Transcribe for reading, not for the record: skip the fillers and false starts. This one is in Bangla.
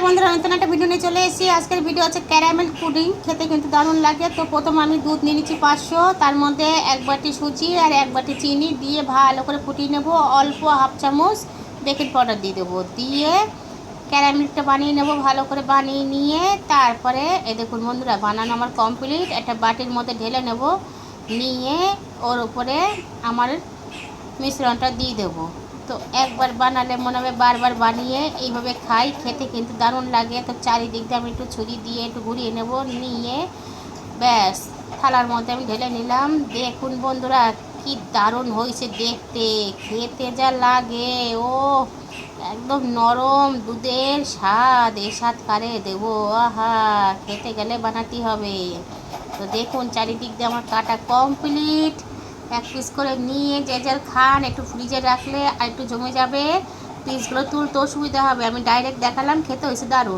বন্ধুরা, নতুন একটা ভিডিও নিয়ে চলে এসেছি। আজকের ভিডিও হচ্ছে ক্যারামেল পুডিং। খেতে কিন্তু দারুণ লাগে। তো প্রথমে আমি দুধ নিয়ে নিচ্ছি 500, তার মধ্যে 1 বাটি সুজি আর 1 বাটি চিনি দিয়ে ভালো করে ফুটিয়ে নেব। অল্প হাফ চামচ বেকিং পাউডার দিয়ে দেবো, দিয়ে ক্যারামেলটা বানিয়ে নেব। ভালো করে বানিয়ে নিয়ে তারপরে দেখুন বন্ধুরা, বানানো আমার কমপ্লিট। একটা বাটির মধ্যে ঢেলে নেব, নিয়ে ওর উপরে আমার মিশ্রণটা দিয়ে দেবো। তো একবার বানালে মনে হবে বারবার বানিয়ে এইভাবে খাই, খেতে কিন্তু দারুণ লাগে। তো চারিদিক দিয়ে আমি একটু ছুরি দিয়ে একটু ঘুরিয়ে নেব, নিয়ে ব্যাস থালার মধ্যে আমি ঢেলে নিলাম। দেখুন বন্ধুরা, কি দারুণ হয়েছে দেখতে, খেতে যা লাগে। ও একদম নরম দুধের স্বাদ, এ স্বাদ কারে দেবো। আহা, খেতে গেলে বানাতে হবে। তো দেখুন চারিদিক দিয়ে আমার কাটা কমপ্লিট। 1 পিস করে নিয়ে যে যার খান, একটু ফ্রিজে রাখলে আর একটু জমে যাবে। পিসগুলো তুলতেও সুবিধা হবে। আমি ডাইরেক্ট দেখালাম, খেতে হয়েছে দারুণ।